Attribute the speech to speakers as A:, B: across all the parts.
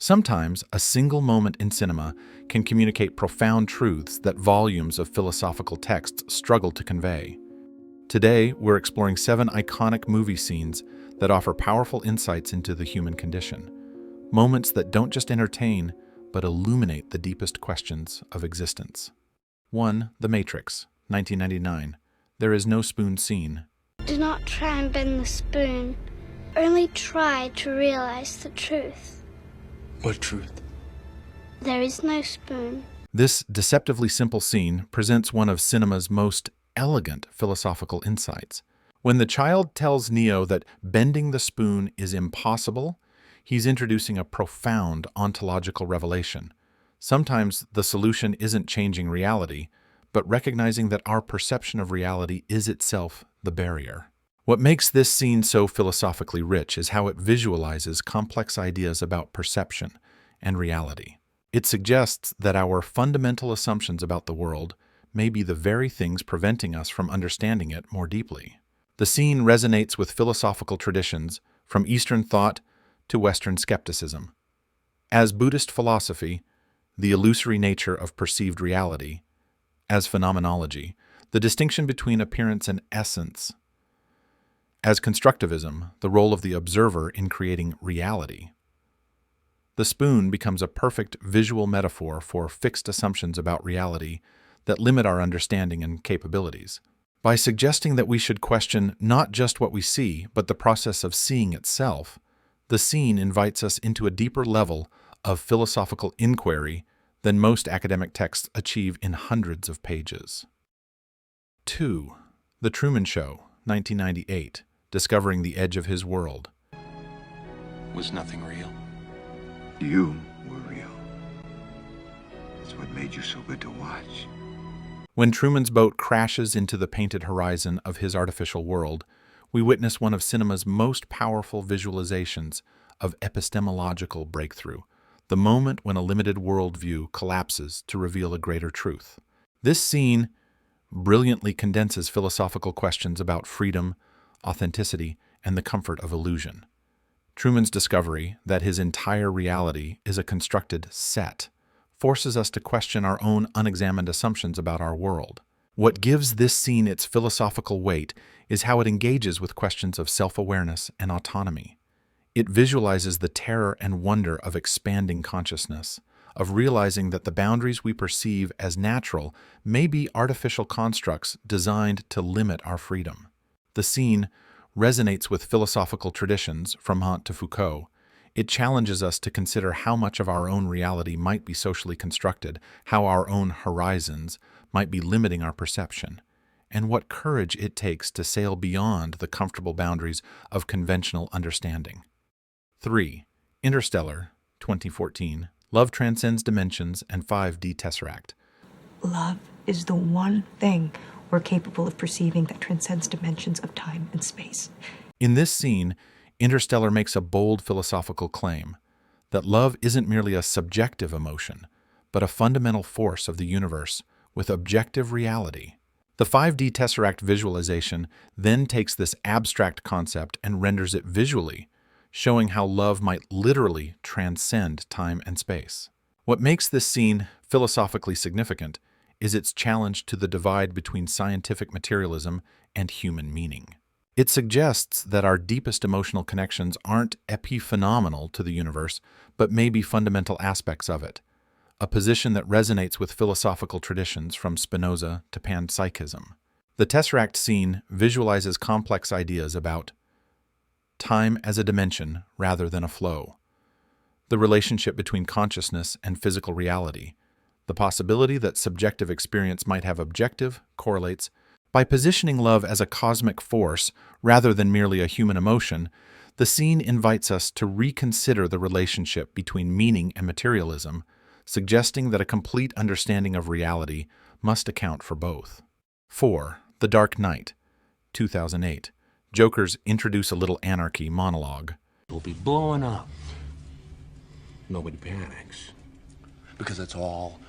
A: Sometimes a single moment in cinema can communicate profound truths that volumes of philosophical texts struggle to convey. Today, we're exploring 7 iconic movie scenes that offer powerful insights into the human condition. Moments that don't just entertain, but illuminate the deepest questions of existence. 1. The Matrix, 1999. There is no spoon scene.
B: Do not try and bend the spoon. Only try to realize the truth.
C: What truth?
B: There is no spoon.
A: This deceptively simple scene presents one of cinema's most elegant philosophical insights. When the child tells Neo that bending the spoon is impossible, he's introducing a profound ontological revelation. Sometimes the solution isn't changing reality, but recognizing that our perception of reality is itself the barrier. What makes this scene so philosophically rich is how it visualizes complex ideas about perception and reality. It suggests that our fundamental assumptions about the world may be the very things preventing us from understanding it more deeply. The scene resonates with philosophical traditions, from Eastern thought to Western skepticism. As Buddhist philosophy, the illusory nature of perceived reality; as phenomenology, the distinction between appearance and essence; as constructivism, the role of the observer in creating reality. The spoon becomes a perfect visual metaphor for fixed assumptions about reality that limit our understanding and capabilities. By suggesting that we should question not just what we see, but the process of seeing itself, the scene invites us into a deeper level of philosophical inquiry than most academic texts achieve in hundreds of pages. 2. The Truman Show, 1998. Discovering the edge of his world.
C: Was nothing real?
D: You were real. That's what made you so good to watch.
A: When Truman's boat crashes into the painted horizon of his artificial world, we witness one of cinema's most powerful visualizations of epistemological breakthrough, the moment when a limited worldview collapses to reveal a greater truth. This scene brilliantly condenses philosophical questions about freedom, authenticity, and the comfort of illusion. Truman's discovery that his entire reality is a constructed set forces us to question our own unexamined assumptions about our world. What gives this scene its philosophical weight is how it engages with questions of self-awareness and autonomy. It visualizes the terror and wonder of expanding consciousness, of realizing that the boundaries we perceive as natural may be artificial constructs designed to limit our freedom. The scene resonates with philosophical traditions from Kant to Foucault. It challenges us to consider how much of our own reality might be socially constructed, how our own horizons might be limiting our perception, and what courage it takes to sail beyond the comfortable boundaries of conventional understanding. 3. Interstellar, 2014. Love transcends dimensions and 5D Tesseract.
E: Love is the one thing we're capable of perceiving that transcends dimensions of time and space.
A: In this scene, Interstellar makes a bold philosophical claim that love isn't merely a subjective emotion, but a fundamental force of the universe with objective reality. The 5D Tesseract visualization then takes this abstract concept and renders it visually, showing how love might literally transcend time and space. What makes this scene philosophically significant is its challenge to the divide between scientific materialism and human meaning. It suggests that our deepest emotional connections aren't epiphenomenal to the universe, but may be fundamental aspects of it, a position that resonates with philosophical traditions from Spinoza to panpsychism. The Tesseract scene visualizes complex ideas about time as a dimension rather than a flow, the relationship between consciousness and physical reality, the possibility that subjective experience might have objective correlates. By positioning love as a cosmic force rather than merely a human emotion, the scene invites us to reconsider the relationship between meaning and materialism, suggesting that a complete understanding of reality must account for both. 4. The Dark Knight, 2008. Joker's Introduce a Little Anarchy monologue.
C: We'll be blowing up. Nobody panics. Because it's all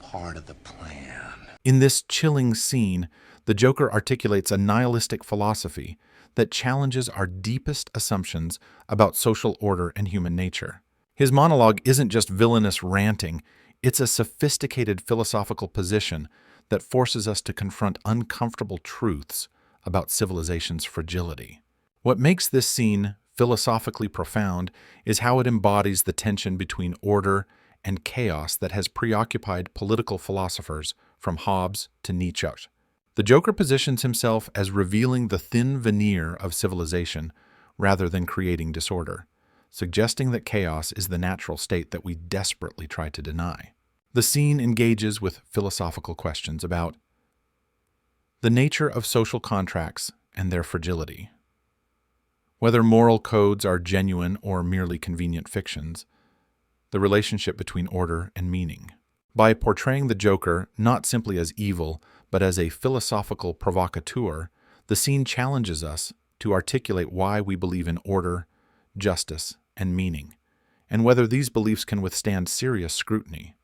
C: part of the plan.
A: In this chilling scene, the Joker articulates a nihilistic philosophy that challenges our deepest assumptions about social order and human nature. His monologue isn't just villainous ranting, it's a sophisticated philosophical position that forces us to confront uncomfortable truths about civilization's fragility. What makes this scene philosophically profound is how it embodies the tension between order and chaos that has preoccupied political philosophers from Hobbes to Nietzsche. The Joker positions himself as revealing the thin veneer of civilization rather than creating disorder, suggesting that chaos is the natural state that we desperately try to deny. The scene engages with philosophical questions about the nature of social contracts and their fragility, whether moral codes are genuine or merely convenient fictions, the relationship between order and meaning. By portraying the Joker not simply as evil, but as a philosophical provocateur, the scene challenges us to articulate why we believe in order, justice, and meaning, and whether these beliefs can withstand serious scrutiny.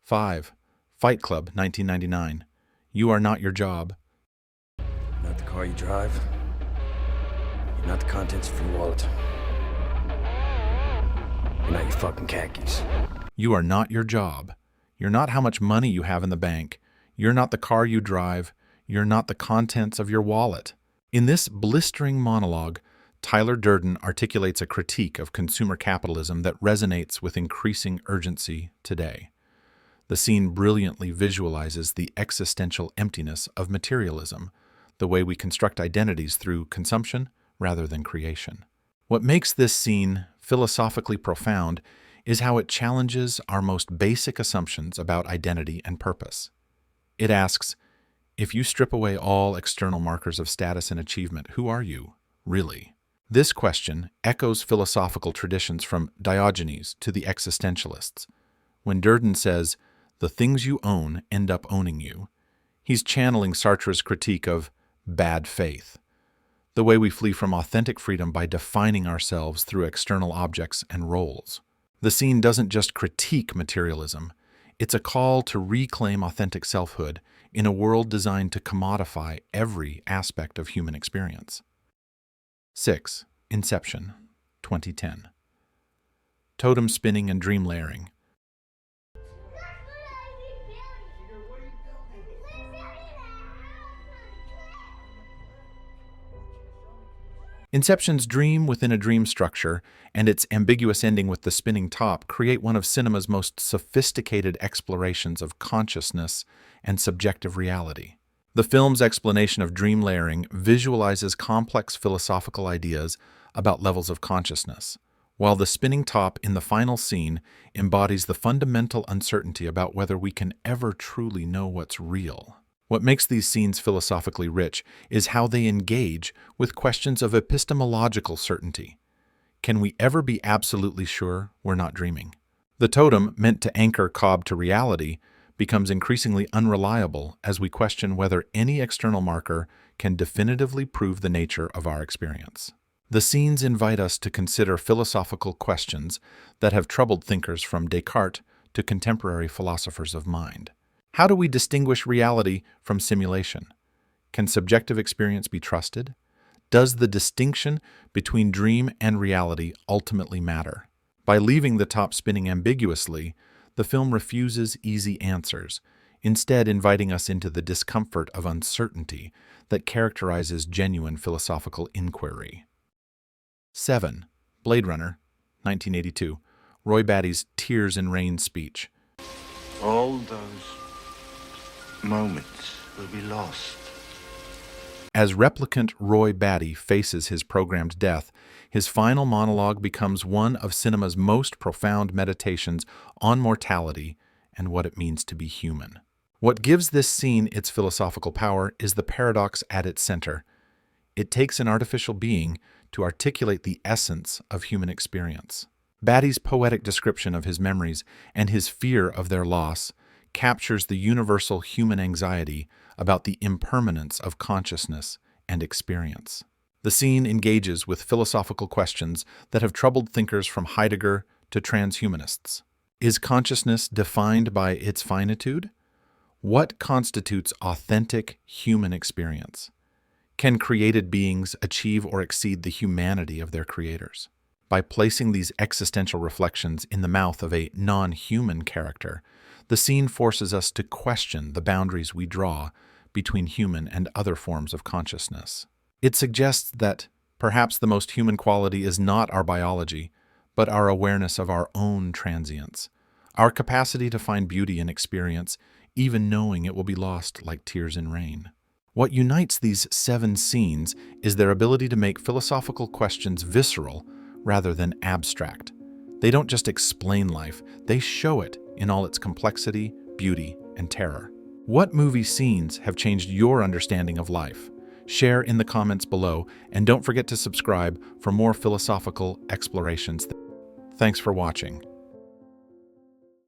A: 5. Fight Club, 1999. You are not your job.
F: Not the car you drive. You're not the contents of your wallet. You're not your fucking khakis.
A: You are not your job. You're not how much money you have in the bank. You're not the car you drive. You're not the contents of your wallet. In this blistering monologue, Tyler Durden articulates a critique of consumer capitalism that resonates with increasing urgency today. The scene brilliantly visualizes the existential emptiness of materialism, the way we construct identities through consumption rather than creation. What makes this scene philosophically profound is how it challenges our most basic assumptions about identity and purpose. It asks, if you strip away all external markers of status and achievement, who are you, really? This question echoes philosophical traditions from Diogenes to the existentialists. When Durden says, the things you own end up owning you, he's channeling Sartre's critique of bad faith, the way we flee from authentic freedom by defining ourselves through external objects and roles. The scene doesn't just critique materialism, it's a call to reclaim authentic selfhood in a world designed to commodify every aspect of human experience. 6. Inception, 2010. Totem spinning and dream layering. Inception's dream within a dream structure and its ambiguous ending with the spinning top create one of cinema's most sophisticated explorations of consciousness and subjective reality. The film's explanation of dream layering visualizes complex philosophical ideas about levels of consciousness, while the spinning top in the final scene embodies the fundamental uncertainty about whether we can ever truly know what's real. What makes these scenes philosophically rich is how they engage with questions of epistemological certainty. Can we ever be absolutely sure we're not dreaming? The totem, meant to anchor Cobb to reality, becomes increasingly unreliable as we question whether any external marker can definitively prove the nature of our experience. The scenes invite us to consider philosophical questions that have troubled thinkers from Descartes to contemporary philosophers of mind. How do we distinguish reality from simulation? Can subjective experience be trusted? Does the distinction between dream and reality ultimately matter? By leaving the top spinning ambiguously, the film refuses easy answers, instead inviting us into the discomfort of uncertainty that characterizes genuine philosophical inquiry. 7. Blade Runner, 1982. Roy Batty's Tears in Rain speech.
D: All those moments will be lost.
A: As replicant Roy Batty faces his programmed death, his final monologue becomes one of cinema's most profound meditations on mortality and what it means to be human. What gives this scene its philosophical power is the paradox at its center. It takes an artificial being to articulate the essence of human experience. Batty's poetic description of his memories and his fear of their loss captures the universal human anxiety about the impermanence of consciousness and experience. The scene engages with philosophical questions that have troubled thinkers from Heidegger to transhumanists. Is consciousness defined by its finitude? What constitutes authentic human experience? Can created beings achieve or exceed the humanity of their creators? By placing these existential reflections in the mouth of a non-human character, the scene forces us to question the boundaries we draw between human and other forms of consciousness. It suggests that perhaps the most human quality is not our biology, but our awareness of our own transience, our capacity to find beauty in experience, even knowing it will be lost like tears in rain. What unites these 7 scenes is their ability to make philosophical questions visceral rather than abstract. They don't just explain life, they show it in all its complexity, beauty, and terror. What movie scenes have changed your understanding of life? Share in the comments below, and don't forget to subscribe for more philosophical explorations. Thanks for watching.